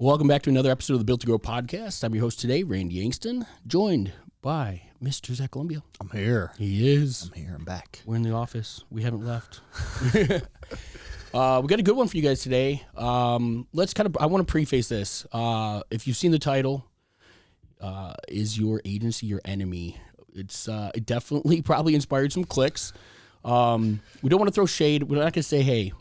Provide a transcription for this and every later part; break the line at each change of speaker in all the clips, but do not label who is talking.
Welcome back to another episode of the Built to Grow podcast. I'm your host today, Randy Angston, joined by Mr. Zach Columbia.
I'm here.
He is.
I'm here. I'm back.
We're in the office. We haven't left. We got a good one for you guys today. I want to preface this. If you've seen the title, is your agency your enemy? It definitely probably inspired some clicks. We don't want to throw shade. We're not going to say, hey,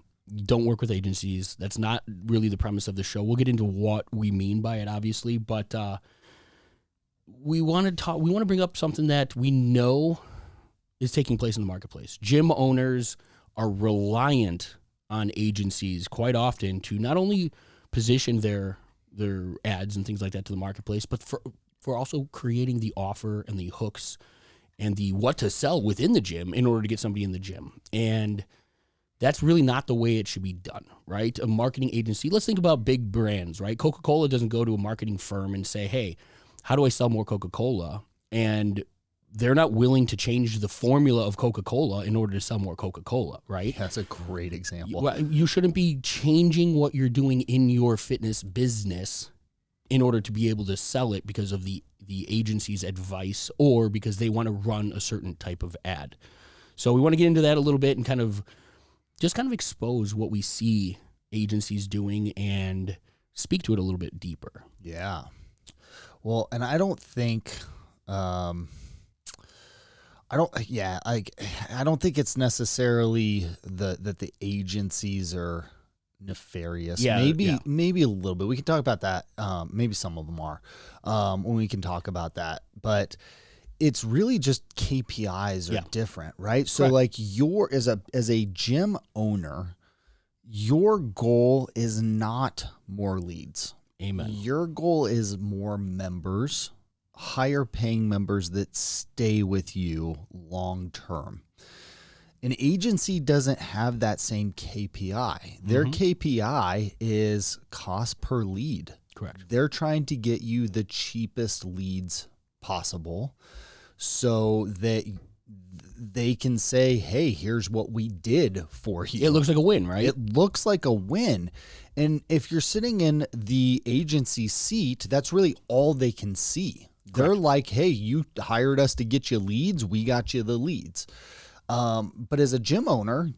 don't work with agencies. That's not really the premise of the show. We'll get into what we mean by it, obviously, but we want to bring up something that we know is taking place in the marketplace. Gym owners are reliant on agencies quite often to not only position their ads and things like that to the marketplace, but for also creating the offer and the hooks and the what to sell within the gym in order to get somebody in the gym. And that's really not the way it should be done, right? A marketing agency, let's think about big brands, right? Coca-Cola doesn't go to a marketing firm and say, hey, how do I sell more Coca-Cola? And they're not willing to change the formula of Coca-Cola in order to sell more Coca-Cola, right?
That's a great example.
You shouldn't be changing what you're doing in your fitness business in order to be able to sell it because of the agency's advice or because they want to run a certain type of ad. So we want to get into that a little bit and kind of expose what we see agencies doing and speak to it a little bit deeper.
Yeah. Well, and I don't think, I don't think it's necessarily that the agencies are nefarious.
Yeah,
maybe a little bit. We can talk about that. Maybe some of them are, when we can talk about that, but it's really just KPIs are different, right? So like as a gym owner, your goal is not more leads.
Amen.
Your goal is more members, higher paying members that stay with you long term. An agency doesn't have that same KPI. Their KPI is cost per lead.
Correct.
They're trying to get you the cheapest leads possible so that they can say, hey, here's what we did for you.
It looks like a win, right?
It looks like a win. And if you're sitting in the agency seat, that's really all they can see. They're like, hey, you hired us to get you leads. We got you the leads. But as a gym owner,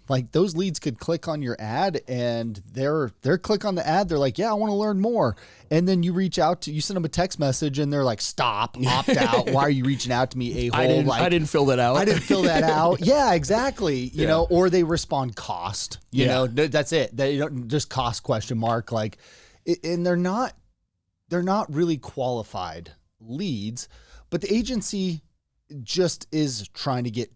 like those leads could click on your ad and they're click on the ad. They're like, yeah, I want to learn more. And then you you send them a text message and they're like, stop, opt out. Why are you reaching out to me, a-hole?
I didn't fill that out.
I didn't fill that out. Yeah, exactly. You know, or they respond cost, you know, that's it. They don't just cost ? Like, and they're not really qualified leads, but the agency just is trying to get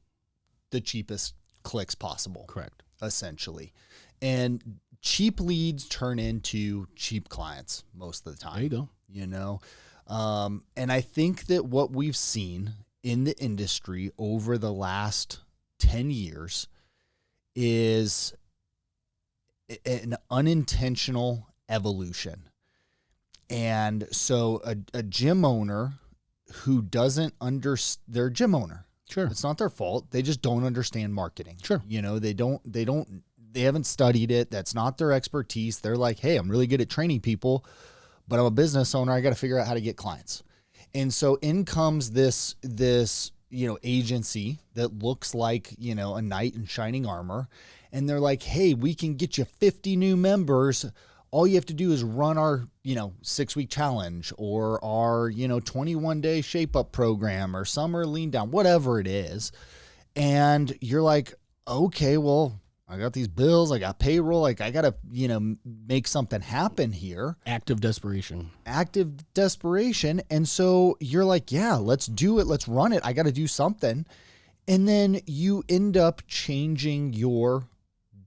the cheapest clicks possible.
Correct.
Essentially. And cheap leads turn into cheap clients most of the time.
There you go.
And I think that what we've seen in the industry over the last 10 years is an unintentional evolution. And so a gym owner who doesn't understand, they're a gym owner.
Sure.
It's not their fault. They just don't understand marketing.
Sure.
They haven't studied it. That's not their expertise. They're like, hey, I'm really good at training people, but I'm a business owner. I got to figure out how to get clients. And so in comes this, agency that looks like, a knight in shining armor. And they're like, hey, we can get you 50 new members. All you have to do is run our, 6-week challenge or our, 21-day shape up program or summer lean down, whatever it is. And you're like, okay, well, I got these bills. I got payroll. Like I got to, make something happen here.
Active desperation.
And so you're like, yeah, let's do it. Let's run it. I got to do something. And then you end up changing your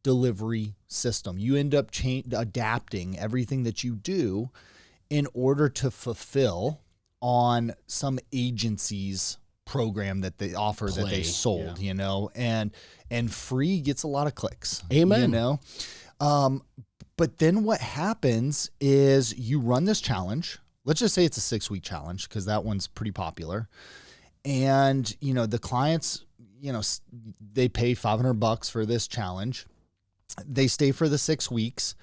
delivery system. You end up adapting everything that you do in order to fulfill on some agency's program that they offer that they sold, and free gets a lot of clicks.
Amen.
But then what happens is you run this challenge. Let's just say it's a 6-week challenge because that one's pretty popular. And, the clients, they pay $500 for this challenge. They stay for the 6 weeks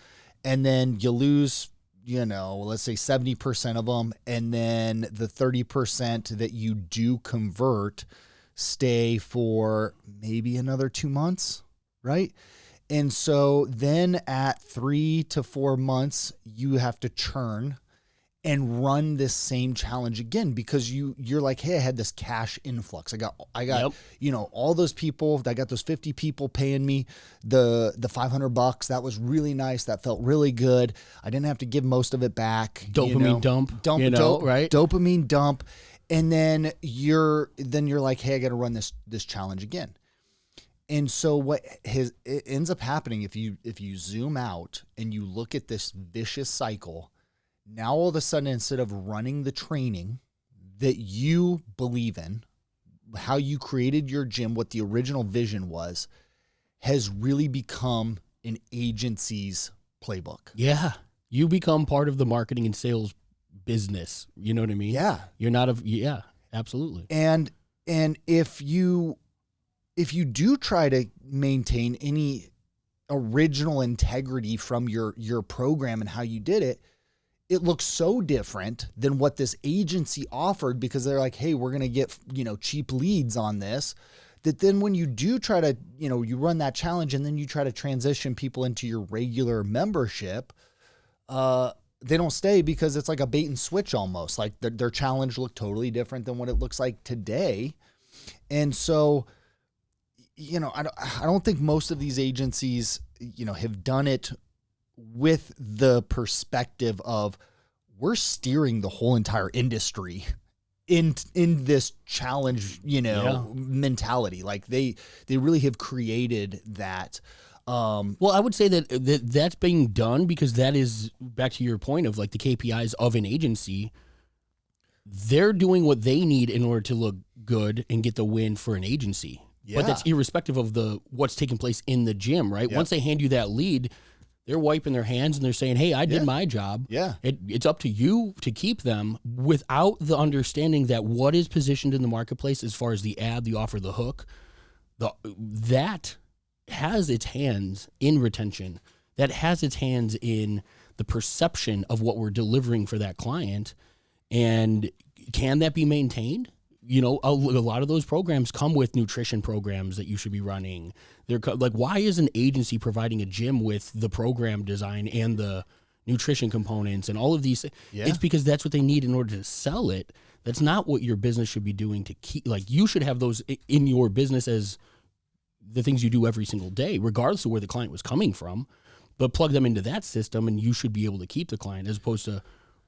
and then you lose, let's say 70% of them, and then the 30% that you do convert stay for maybe another 2 months, right? And so then at 3 to 4 months, you have to churn and run this same challenge again, because you're like, hey, I had this cash influx. I got, all those people. I got those 50 people paying me the $500. That was really nice. That felt really good. I didn't have to give most of it back.
Dopamine dump, right?
Dopamine dump, and then you're like, hey, I got to run this challenge again. And so it ends up happening, if you zoom out and you look at this vicious cycle. Now, all of a sudden, instead of running the training that you believe in, how you created your gym, what the original vision was, has really become an agency's playbook.
Yeah. You become part of the marketing and sales business. You know what I mean?
Yeah.
You're not yeah, absolutely.
And if you do try to maintain any original integrity from your program and how you did it, it looks so different than what this agency offered, because they're like, hey, we're going to get, cheap leads on this, that then when you do try to, you run that challenge and then you try to transition people into your regular membership, they don't stay, because it's like a bait and switch almost. Like their challenge looked totally different than what it looks like today. And so, I don't think most of these agencies, have done it with the perspective of, we're steering the whole entire industry in this challenge, mentality. Like they really have created that.
Well, I would say that's being done because that is, back to your point of like the KPIs of an agency, they're doing what they need in order to look good and get the win for an agency. Yeah. But that's irrespective of what's taking place in the gym, right? Yep. Once they hand you that lead, they're wiping their hands and they're saying, hey, I did my job. Yeah. It's up to you to keep them, without the understanding that what is positioned in the marketplace as far as the ad, the offer, the hook, that has its hands in retention. That has its hands in the perception of what we're delivering for that client. And can that be maintained? A lot of those programs come with nutrition programs that you should be running. They're like, why is an agency providing a gym with the program design and the nutrition components and all of these? Yeah. It's because that's what they need in order to sell it. That's not what your business should be doing to keep. Like, you should have those in your business as the things you do every single day, regardless of where the client was coming from. But plug them into that system, and you should be able to keep the client, as opposed to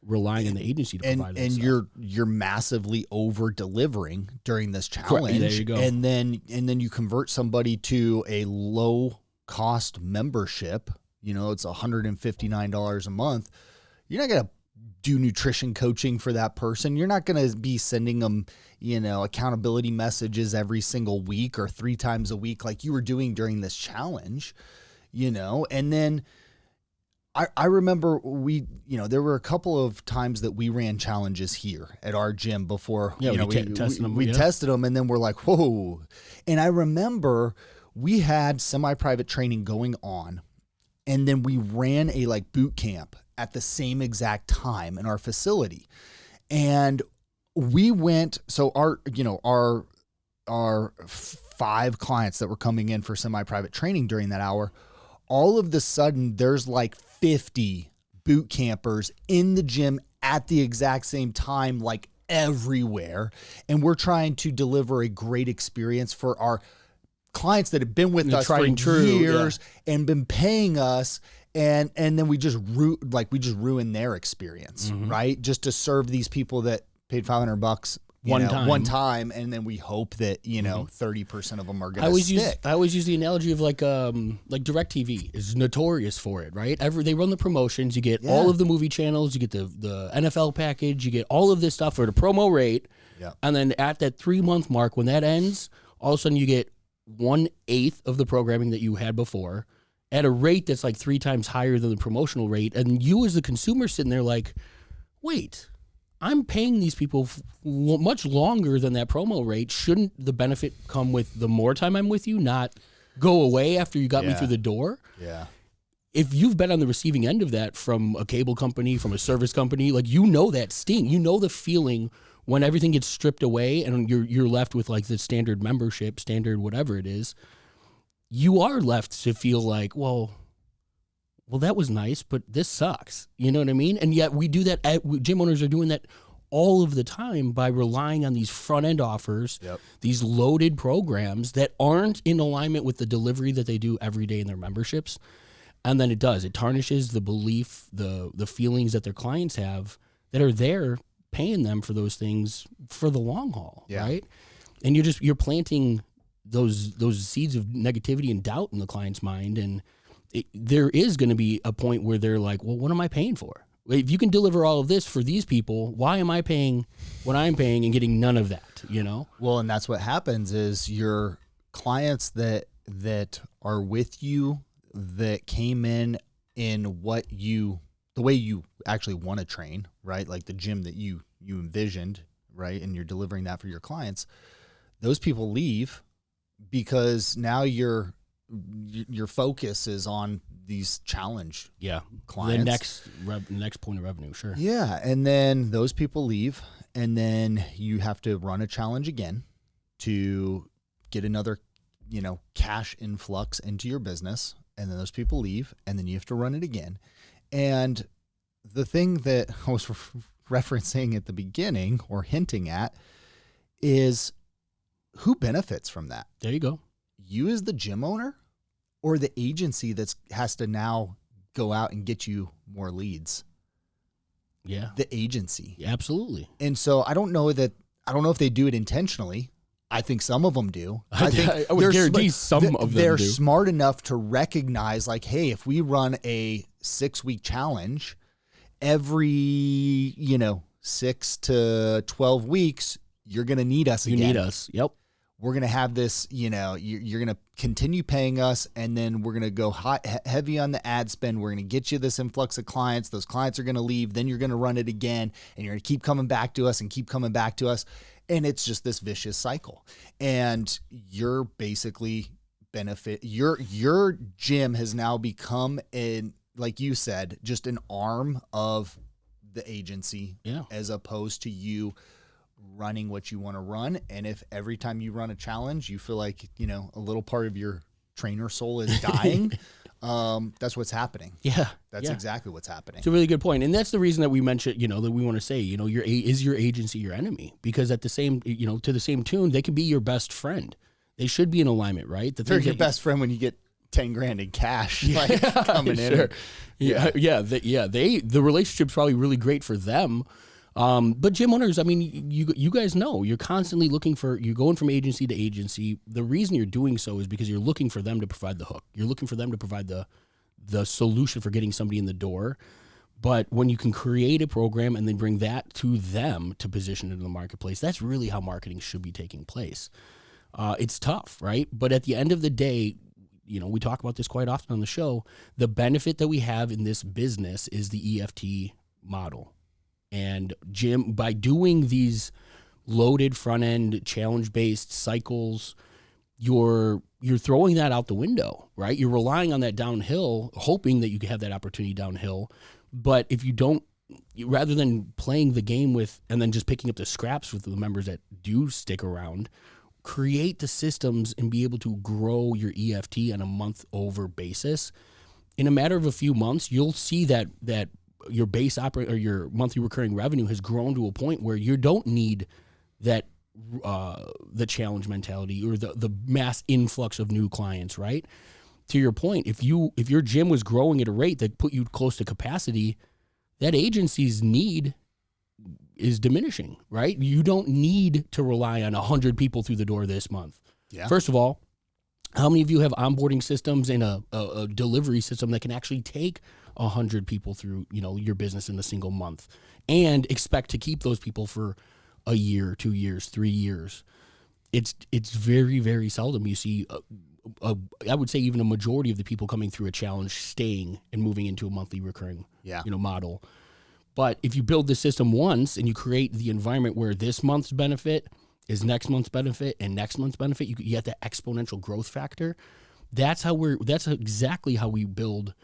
relying on the agency to provide that stuff.
You're massively over delivering during this challenge.
There you go.
And then you convert somebody to a low cost membership. It's $159 a month. You're not gonna do nutrition coaching for that person. You're not gonna be sending them, accountability messages every single week or 3 times a week like you were doing during this challenge. And then I remember there were a couple of times that we ran challenges here at our gym before.
Yeah, we
tested them, and then we're like, whoa. And I remember we had semi-private training going on, and then we ran a boot camp at the same exact time in our facility. And we went, so our 5 clients that were coming in for semi-private training during that hour, all of the sudden there's 50 boot campers in the gym at the exact same time, everywhere. And we're trying to deliver a great experience for our clients that have been with us for years and been paying us. And then we just ruin their experience, right? Just to serve these people that paid $500 one time, and then we hope that 30% of them are going to stick.
I always use the analogy of like DirecTV is notorious for it, right? They run the promotions. You get all of the movie channels. You get the NFL package. You get all of this stuff for the promo rate. Yeah. And then at that 3-month mark, when that ends, all of a sudden you get 1/8 of the programming that you had before at a rate that's 3 times higher than the promotional rate. And you as the consumer sitting there like, wait, I'm paying these people much longer than that promo rate. Shouldn't the benefit come with the more time I'm with you, not go away after you got me through the door?
Yeah.
if you've been on the receiving end of that from a cable company, from a service company, like, you know that sting, you know the feeling when everything gets stripped away and you're left with like the standard membership, standard whatever it is. You are left to feel like, well, that was nice, but this sucks. You know what I mean? And yet we do that. Gym owners are doing that all of the time by relying on these front end offers, these loaded programs that aren't in alignment with the delivery that they do every day in their memberships. And then it tarnishes the belief, the feelings that their clients have that are there paying them for those things for the long haul, right? And you're planting those seeds of negativity and doubt in the client's mind. And there is going to be a point where they're like, well, what am I paying for? If you can deliver all of this for these people, why am I paying what I'm paying and getting none of that, you know?
Well, and that's what happens is your clients that are with you, that came in the way you actually want to train, right? Like the gym that you envisioned, right? And you're delivering that for your clients. Those people leave because now your focus is on these challenge clients.
The next point of revenue, sure.
Yeah, and then those people leave, and then you have to run a challenge again to get another, cash influx into your business, and then those people leave, and then you have to run it again. And the thing that I was referencing at the beginning or hinting at is who benefits from that?
There you go.
You as the gym owner, or the agency that has to now go out and get you more leads?
Yeah.
The agency.
Yeah, absolutely.
And so I don't know if they do it intentionally. I think some of them do. I
would guarantee some of them
they're
do.
smart enough to recognize, like, hey, if we run a 6-week challenge, every 6 to 12 weeks, you're going to need us again.
You need us. Yep.
We're going to have this, you're going to continue paying us, and then we're going to go heavy on the ad spend. We're going to get you this influx of clients. Those clients are going to leave. Then you're going to run it again, and you're going to keep coming back to us and keep coming back to us. And it's just this vicious cycle. And you're basically your gym has now become, like you said, just an arm of the agency, as opposed to you running what you want to run. And if every time you run a challenge, you feel like, a little part of your trainer soul is dying, that's what's happening.
Yeah.
That's exactly what's happening.
It's a really good point. And that's the reason that we mentioned, that we want to say, is your agency your enemy? Because at the same, to the same tune, they can be your best friend. They should be in alignment, right?
They're your best friend when you get 10 grand in cash coming in.
The relationship's probably really great for them. But gym owners, I mean, you guys know you're constantly you're going from agency to agency. The reason you're doing so is because you're looking for them to provide the hook. You're looking for them to provide the solution for getting somebody in the door. But when you can create a program and then bring that to them to position it in the marketplace, that's really how marketing should be taking place. It's tough, right? But at the end of the day, we talk about this quite often on the show. The benefit that we have in this business is the EFT model. And Jim, by doing these loaded front end challenge based cycles, you're throwing that out the window, right? You're relying on that downhill, hoping that you can have that opportunity downhill. But if you don't, rather than playing the game with and then just picking up the scraps with the members that do stick around, create the systems and be able to grow your EFT on a month over basis. In a matter of a few months, you'll see that your base or your monthly recurring revenue has grown to a point where you don't need that the challenge mentality or the mass influx of new clients, right? To your point, if your gym was growing at a rate that put you close to capacity, that agency's need is diminishing, right? You don't need to rely on 100 people through the door this month. Yeah. First of all, how many of you have onboarding systems and a delivery system that can actually take 100 people through, your business in a single month and expect to keep those people for a year, 2 years, 3 years? It's very, very seldom you see, I would say even a majority of the people coming through a challenge staying and moving into a monthly recurring, model. But if you build the system once and you create the environment where this month's benefit is next month's benefit and next month's benefit, you get that exponential growth factor. That's exactly how we build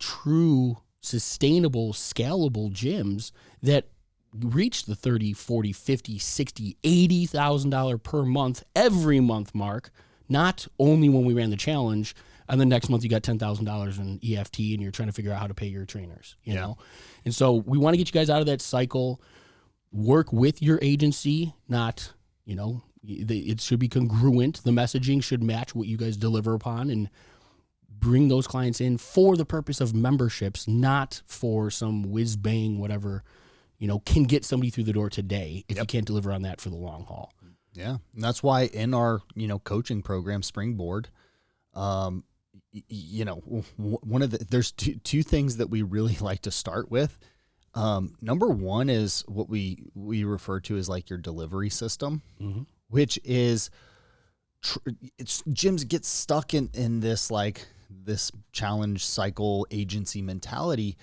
true, sustainable, scalable gyms that reach the $30, $40, $50, $60, $80,000 per month, every month mark, not only when we ran the challenge, and the next month you got $10,000 in EFT and you're trying to figure out how to pay your trainers, you know? And so we want to get you guys out of that cycle, work with your agency, not, you know, it should be congruent. The messaging should match what you guys deliver upon, and bring those clients in for the purpose of memberships, not for some whiz bang, whatever, you know, can get somebody through the door today if you can't deliver on that for the long haul.
Yeah. And that's why in our, you know, coaching program, Springboard, you know, there's two things that we really like to start with. Number one is what we refer to as like your delivery system, which is gyms get stuck in this, like this challenge cycle agency mentality.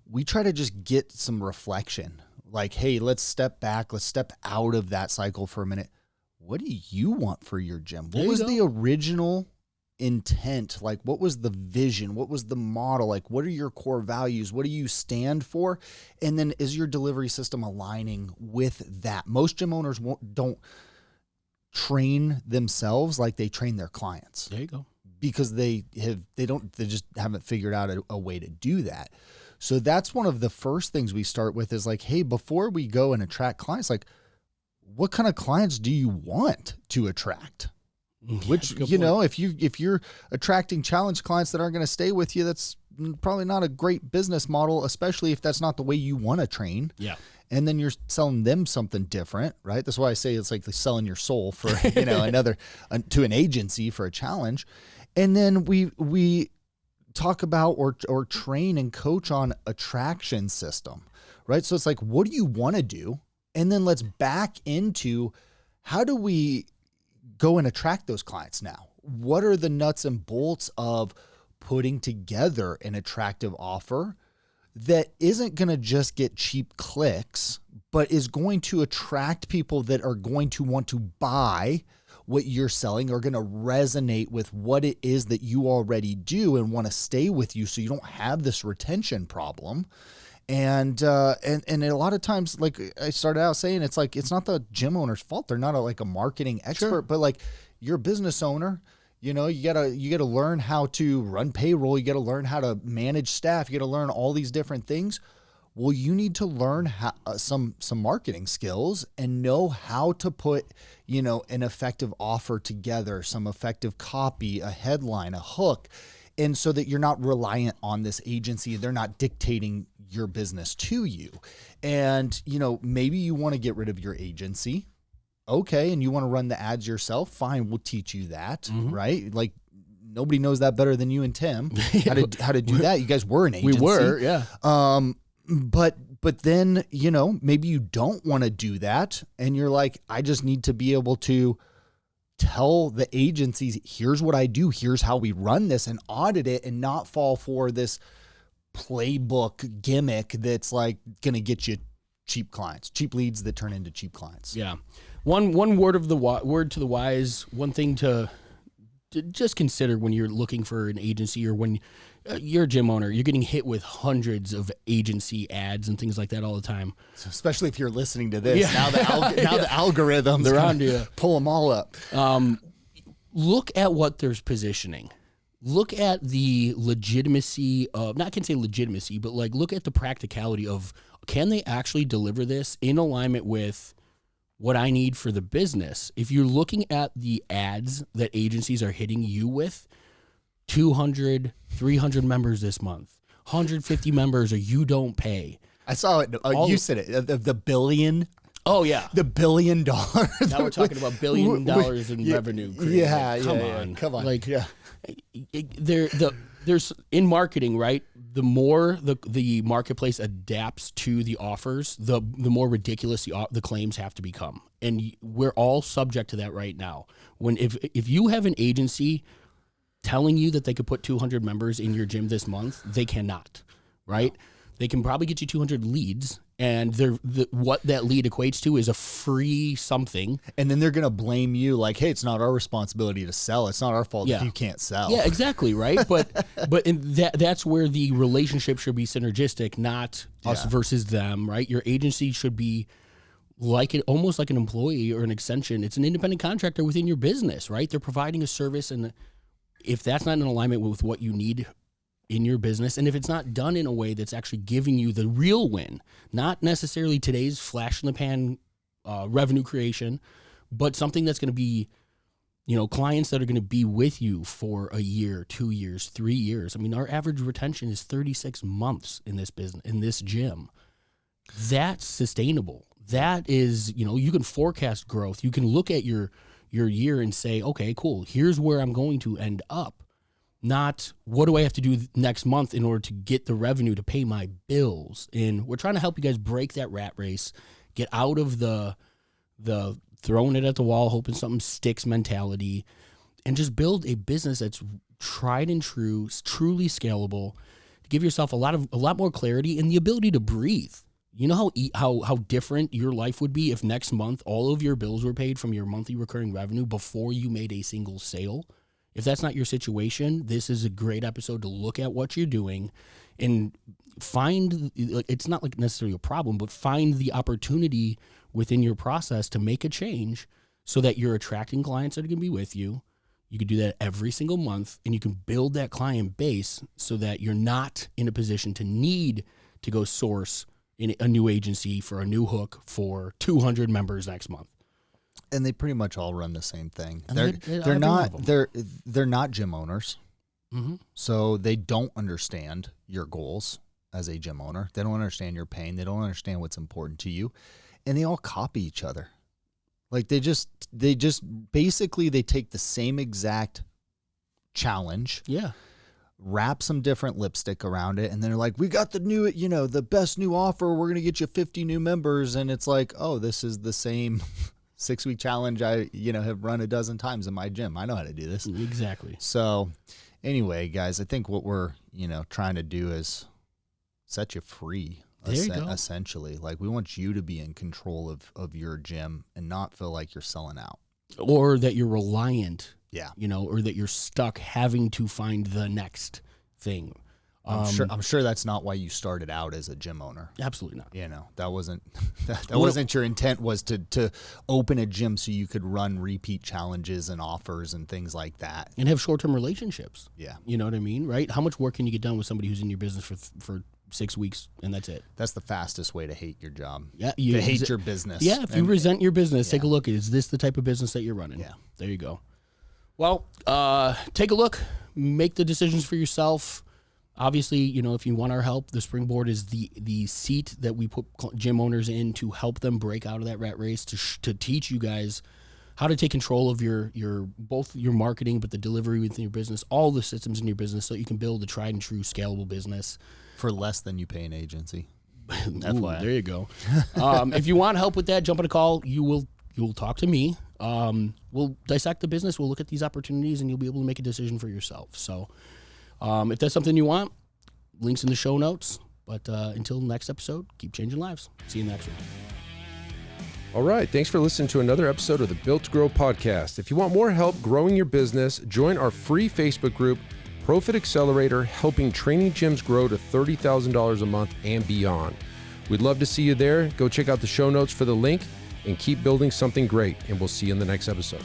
We try to just get some reflection, like, hey, let's step back. Let's step out of that cycle for a minute. What do you want for your gym? What was the original intent? Like, what was the vision? What was the model? Like, what are your core values? What do you stand for? And then is your delivery system aligning with that? Most gym owners don't train themselves like they train their clients.
There you go.
Because they just haven't figured out a way to do that. So that's one of the first things we start with is like, hey, before we go and attract clients, like, what kind of clients do you want to attract? Which, you know, if you're attracting challenge clients that aren't going to stay with you, that's probably not a great business model, especially if that's not the way you want to train.
Yeah.
And then you're selling them something different, right? That's why I say it's like selling your soul for, you know, to an agency for a challenge. And then we talk about or train and coach on attraction system, right? So it's like, what do you want to do? And then let's back into, how do we go and attract those clients now? What are the nuts and bolts of putting together an attractive offer that isn't going to just get cheap clicks, but is going to attract people that are going to want to buy what you're selling, are going to resonate with what it is that you already do and want to stay with you, so you don't have this retention problem. And a lot of times, like I started out saying, it's like, it's not the gym owner's fault. They're not a marketing expert, but like, you're a business owner, you know, you gotta learn how to run payroll. You got to learn how to manage staff. You got to learn all these different things. Well, you need to learn some marketing skills and know how to put, you know, an effective offer together, some effective copy, a headline, a hook. And so that you're not reliant on this agency. They're not dictating your business to you. And, you know, maybe you want to get rid of your agency. Okay. And you want to run the ads yourself. Fine. We'll teach you that. Right. Like, nobody knows that better than you and Tim, how to do that. You guys were an agency.
We were. Yeah.
But then, you know, maybe you don't want to do that. And you're like, I just need to be able to tell the agencies, here's what I do, here's how we run this, and audit it, and not fall for this playbook gimmick that's like going to get you cheap clients, cheap leads that turn into cheap clients.
Yeah. One word to the wise, one thing to just consider when you're looking for an agency, or when you're a gym owner, you're getting hit with hundreds of agency ads and things like that all the time.
So especially if you're listening to this, now the algorithms,
they're on to you.
Pull them all up.
Look at what there's positioning. Look at the legitimacy of, not can say legitimacy, but like, look at the practicality of, can they actually deliver this in alignment with what I need for the business? If you're looking at the ads that agencies are hitting you with, 200, 300 members this month, 150 members, or you don't pay.
I saw it. You said it. The billion.
Oh, yeah.
The $1 billion.
Now we're talking about $1 billion in revenue.
Yeah.
Come on. Like,
yeah.
There's in marketing, right? The more the marketplace adapts to the offers, the more ridiculous the claims have to become. And we're all subject to that right now. If you have an agency telling you that they could put 200 members in your gym this month, they cannot, right? they can probably get you 200 leads, and what that lead equates to is a free something.
And then they're going to blame you like, hey, it's not our responsibility to sell. It's not our fault if you can't sell.
Yeah, exactly, right? But that's where the relationship should be synergistic, not us versus them, right? Your agency should be almost like an employee or an extension. It's an independent contractor within your business, right? They're providing a service, and if that's not in alignment with what you need in your business, and if it's not done in a way that's actually giving you the real win, not necessarily today's flash in the pan revenue creation, but something that's going to be, clients that are going to be with you for a year, 2 years, 3 years. I mean, our average retention is 36 months in this business, in this gym. That's sustainable. That is, you can forecast growth. You can look at your year and say, okay, cool, here's where I'm going to end up. Not what do I have to do next month in order to get the revenue to pay my bills. And we're trying to help you guys break that rat race, get out of the throwing it at the wall, hoping something sticks mentality, and just build a business that's tried and true, truly scalable, to give yourself a lot more clarity and the ability to breathe. You know how different your life would be if next month all of your bills were paid from your monthly recurring revenue before you made a single sale? If that's not your situation, this is a great episode to look at what you're doing and find, it's not like necessarily a problem, but find the opportunity within your process to make a change so that you're attracting clients that are going to be with you. You could do that every single month, and you can build that client base so that you're not in a position to need to go source in a new agency for a new hook for 200 members next month.
And they pretty much all run the same thing.
And
They're not gym owners.
Mm-hmm.
So they don't understand your goals as a gym owner. They don't understand your pain. They don't understand what's important to you. And they all copy each other. Like they just basically they take the same exact challenge.
Yeah.
Wrap some different lipstick around it, and then they're like, we got the new, the best new offer. We're going to get you 50 new members. And it's like, oh, this is the same 6-week challenge I, have run a dozen times in my gym. I know how to do this.
Exactly.
So anyway, guys, I think what we're, trying to do is set you free.
There you go.
Essentially. Like we want you to be in control of your gym and not feel like you're selling out.
Or that you're reliant.
Yeah.
Or that you're stuck having to find the next thing.
I'm sure that's not why you started out as a gym owner.
Absolutely not.
That wasn't wasn't your intent, was to open a gym so you could run repeat challenges and offers and things like that.
And have short-term relationships.
Yeah.
You know what I mean, right? How much work can you get done with somebody who's in your business for 6 weeks and that's it?
That's the fastest way to hate your job.
Yeah.
To hate your business.
Yeah. If you resent your business, take a look. Is this the type of business that you're running?
Yeah.
There you go. Well, take a look, make the decisions for yourself. Obviously, if you want our help, the Springboard is the seat that we put gym owners in to help them break out of that rat race, to teach you guys how to take control of your both your marketing, but the delivery within your business, all the systems in your business, so you can build a tried and true scalable business
for less than you pay an agency.
Ooh, there you go. If you want help with that, jump on a call. You will talk to me. We'll dissect the business. We'll look at these opportunities, and you'll be able to make a decision for yourself. So if that's something you want, links in the show notes. But until next episode, keep changing lives. See you next week.
All right. Thanks for listening to another episode of the Built to Grow podcast. If you want more help growing your business, join our free Facebook group, Profit Accelerator, helping training gyms grow to $30,000 a month and beyond. We'd love to see you there. Go check out the show notes for the link and keep building something great. And we'll see you in the next episode.